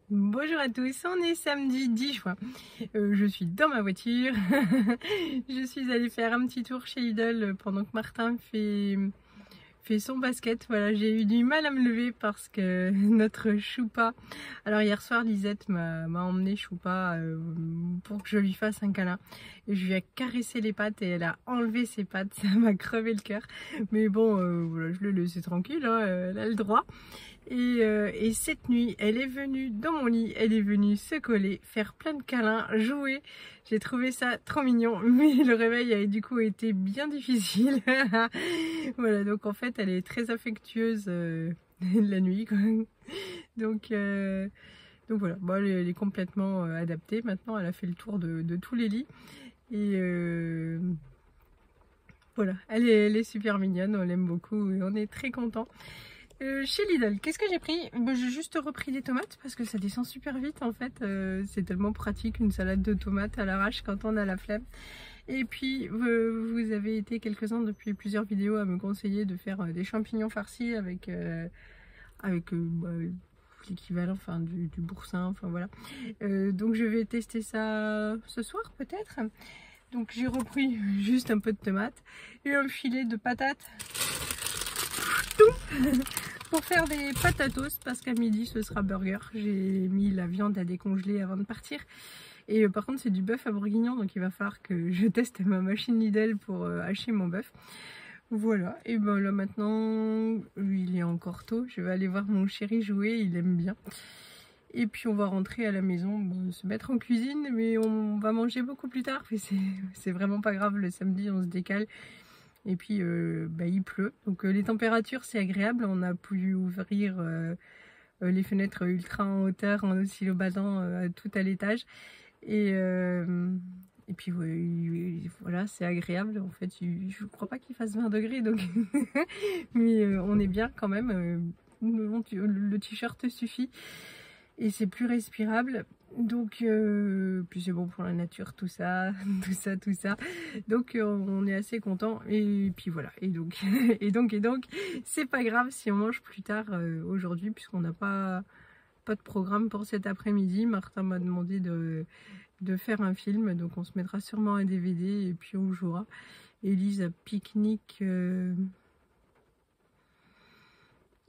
Bonjour à tous, on est samedi 10 juin. Je suis dans ma voiture. Je suis allée faire un petit tour chez Lidl pendant que Martin fait son basket. Voilà, j'ai eu du mal à me lever parce que notre Choupa... Alors hier soir, Lisette m'a emmené Choupa pour que je lui fasse un câlin. Et je lui ai caressé les pattes et elle a enlevé ses pattes. Ça m'a crevé le cœur. Mais bon, voilà, je l'ai laissé tranquille, hein, elle a le droit. Et cette nuit, elle est venue dans mon lit, elle est venue se coller, faire plein de câlins, jouer. J'ai trouvé ça trop mignon, mais le réveil a du coup été bien difficile. Voilà, donc en fait, elle est très affectueuse la nuit, quoi. Donc voilà, bon, elle est complètement adaptée. Maintenant, elle a fait le tour de tous les lits. Et voilà, elle est super mignonne, on l'aime beaucoup et on est très contents. Chez Lidl, qu'est-ce que j'ai pris? J'ai juste repris des tomates parce que ça descend super vite en fait. C'est tellement pratique une salade de tomates à l'arrache quand on a la flemme. Et puis vous avez été quelques-uns depuis plusieurs vidéos à me conseiller de faire des champignons farcis avec l'équivalent enfin, du boursin, enfin voilà. Donc je vais tester ça ce soir peut-être. Donc j'ai repris juste un peu de tomates et un filet de patates. Pour faire des patatos parce qu'à midi ce sera burger. J'ai mis la viande à décongeler avant de partir et par contre c'est du bœuf à bourguignon, donc il va falloir que je teste ma machine Lidl pour hacher mon bœuf. Voilà, et ben là maintenant il est encore tôt, je vais aller voir mon chéri jouer, il aime bien. Et puis on va rentrer à la maison, bon, se mettre en cuisine, mais on va manger beaucoup plus tard, mais c'est vraiment pas grave, le samedi on se décale. Et puis il pleut, donc les températures c'est agréable, on a pu ouvrir les fenêtres ultra en hauteur, en oscillobattant tout à l'étage. Et puis voilà, c'est agréable en fait, je crois pas qu'il fasse 20 degrés donc mais on est bien quand même, le t-shirt suffit et c'est plus respirable. Donc puis c'est bon pour la nature, tout ça tout ça, donc on est assez content. Et puis voilà, et donc et donc c'est pas grave si on mange plus tard aujourd'hui puisqu'on n'a pas de programme pour cet après-midi. Martin m'a demandé de faire un film, donc on se mettra sûrement un DVD et puis on jouera. Elise a pique-nique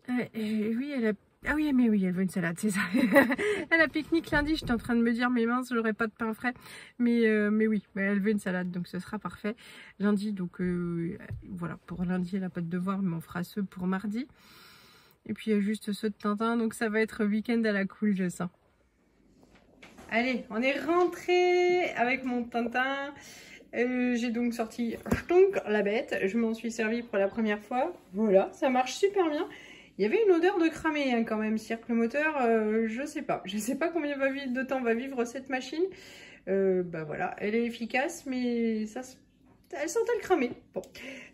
oui, elle a... Ah oui, mais oui, elle veut une salade, c'est ça. Elle a pique-nique lundi, j'étais en train de me dire, mais mince, j'aurais pas de pain frais. Mais oui, elle veut une salade, donc ce sera parfait. Lundi, donc voilà, pour lundi, elle n'a pas de devoir, mais on fera ceux pour mardi. Et puis il y a juste ceux de Tintin, donc ça va être week-end à la cool, je sens. Allez, on est rentré avec mon Tintin. J'ai donc sorti Stonk la bête, je m'en suis servi pour la première fois. Voilà, ça marche super bien. Il y avait une odeur de cramé hein, quand même, c'est-à-dire que le moteur, je sais pas combien de temps va vivre cette machine. Voilà, elle est efficace, mais ça, elle sentait le cramé. Bon,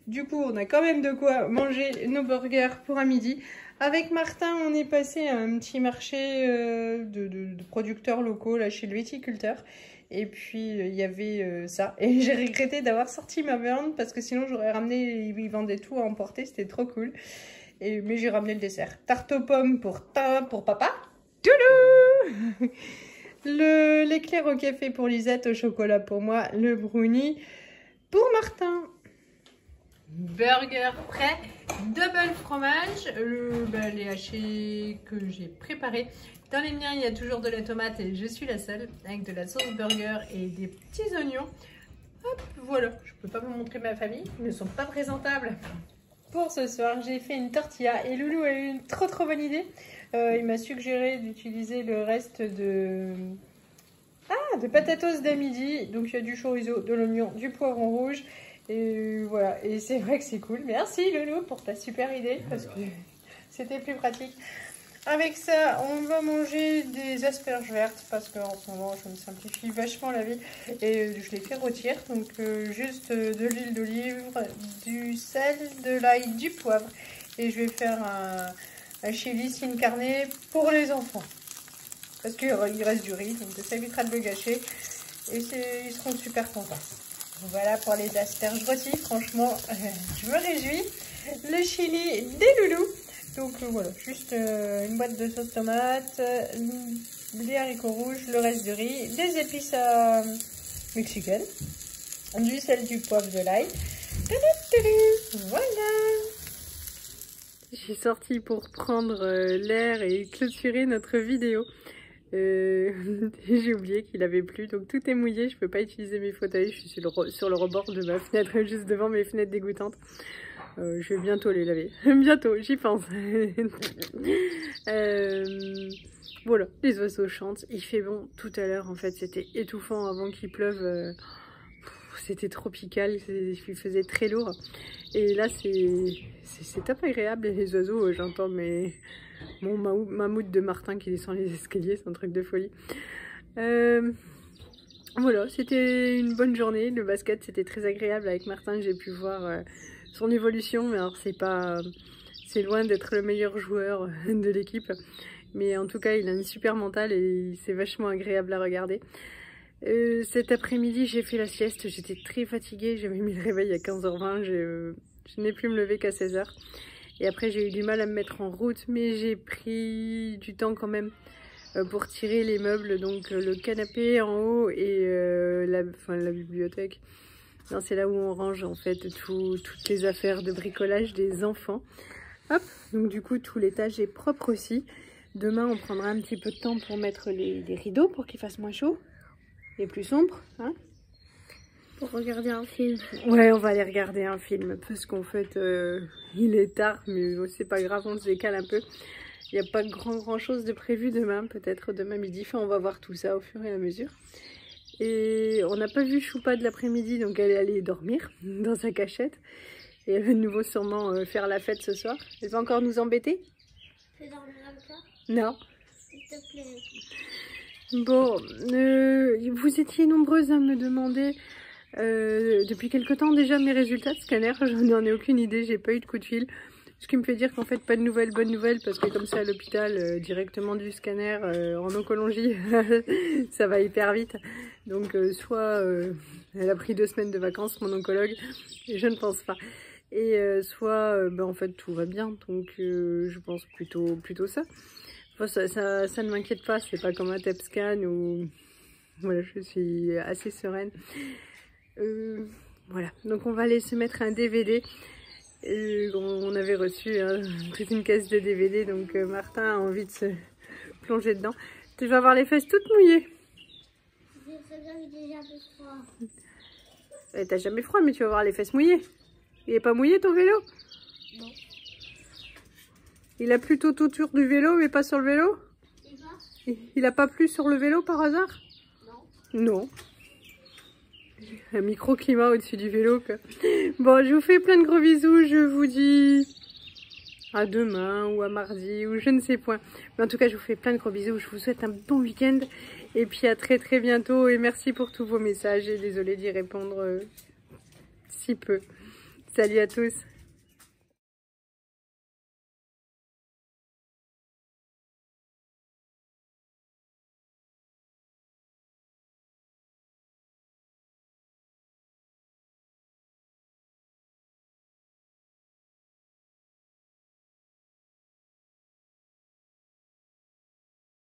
du coup, on a quand même de quoi manger nos burgers pour à midi. Avec Martin, on est passé à un petit marché de producteurs locaux là chez le viticulteur. Et puis il y avait ça. Et j'ai regretté d'avoir sorti ma viande parce que sinon j'aurais ramené, ils vendaient tout à emporter, c'était trop cool. Mais j'ai ramené le dessert. Tarte aux pommes pour papa. Toulou. L'éclair au café pour Lisette, au chocolat pour moi, le brownie pour Martin. Burger prêt, double fromage, les hachés que j'ai préparés. Dans les miens, il y a toujours de la tomate et je suis la seule, avec de la sauce burger et des petits oignons. Hop, voilà, je peux pas vous montrer ma famille, ils ne sont pas présentables. Pour ce soir, j'ai fait une tortilla et Loulou a eu une trop bonne idée. Il m'a suggéré d'utiliser le reste de patatos d'amidi. Donc il y a du chorizo, de l'oignon, du poivron rouge. Et voilà, et c'est vrai que c'est cool. Merci Loulou pour ta super idée parce que c'était plus pratique. Avec ça, on va manger des asperges vertes parce qu'en ce moment, je me simplifie vachement la vie et je les fais rôtir. Donc, juste de l'huile d'olive, du sel, de l'ail, du poivre. Et je vais faire un chili sin carne pour les enfants. Parce qu'il reste du riz, donc ça évitera de le gâcher. Et ils seront super contents. Voilà pour les asperges rôties. Franchement, je me réjouis. Le chili des loulous. Donc voilà, juste une boîte de sauce tomate, des haricots rouges, le reste du riz, des épices mexicaines, du sel, du poivre, de l'ail. Voilà. J'ai sorti pour prendre l'air et clôturer notre vidéo. J'ai oublié qu'il avait plu, donc tout est mouillé, je peux pas utiliser mes fauteuils, je suis sur le rebord de ma fenêtre, juste devant mes fenêtres dégoûtantes. Je vais bientôt les laver, bientôt, j'y pense. Voilà, les oiseaux chantent, il fait bon. Tout à l'heure en fait c'était étouffant avant qu'il pleuve, c'était tropical, il faisait très lourd. Et là c'est top agréable, les oiseaux, j'entends mon mammouth de Martin qui descend les escaliers, c'est un truc de folie. Voilà, c'était une bonne journée, le basket c'était très agréable avec Martin, j'ai pu voir son évolution, mais alors c'est loin d'être le meilleur joueur de l'équipe, mais en tout cas il a une super mentale et c'est vachement agréable à regarder. Cet après-midi j'ai fait la sieste, j'étais très fatiguée, j'avais mis le réveil à 15h20, je n'ai pu me lever qu'à 16h. Et après j'ai eu du mal à me mettre en route, mais j'ai pris du temps quand même pour tirer les meubles, donc le canapé en haut et la bibliothèque. C'est là où on range en fait toutes les affaires de bricolage des enfants. Hop, donc du coup tout l'étage est propre aussi. Demain on prendra un petit peu de temps pour mettre les rideaux pour qu'il fasse moins chaud et plus sombre, hein. Pour regarder un film. Ouais, on va aller regarder un film parce qu'en fait il est tard, mais c'est pas grave, on se décale un peu. Il n'y a pas grand chose de prévu demain, peut-être demain midi, enfin on va voir tout ça au fur et à mesure. Et on n'a pas vu Choupa de l'après-midi, donc elle est allée dormir dans sa cachette. Et elle va de nouveau sûrement faire la fête ce soir. Elle va encore nous embêter? Fais dormir avec toi? Non. S'il te plaît. Bon, vous étiez nombreuses à me demander depuis quelque temps déjà mes résultats de scanner. Je n'en ai aucune idée, j'ai pas eu de coup de fil. Ce qui me fait dire qu'en fait pas de nouvelles, bonnes nouvelles, parce que comme c'est à l'hôpital, directement du scanner en oncologie, ça va hyper vite. Donc soit elle a pris 2 semaines de vacances, mon oncologue, je ne pense pas. Et soit en fait tout va bien, donc je pense plutôt ça. Enfin, ça ne m'inquiète pas, c'est pas comme un TEP scan où voilà, je suis assez sereine. Voilà, donc on va aller se mettre un DVD. On avait reçu toute une caisse de DVD, donc Martin a envie de se plonger dedans. Tu vas avoir les fesses toutes mouillées. T'as jamais froid, mais tu vas avoir les fesses mouillées. Il est pas mouillé ton vélo? Non. Il a plu tout autour du vélo, mais pas sur le vélo? Il a pas plu sur le vélo par hasard? Non. Non. Un microclimat au-dessus du vélo, quoi. Bon, je vous fais plein de gros bisous. Je vous dis à demain ou à mardi ou je ne sais point. Mais en tout cas, je vous fais plein de gros bisous. Je vous souhaite un bon week-end. Et puis à très bientôt. Et merci pour tous vos messages. Et désolée d'y répondre si peu. Salut à tous.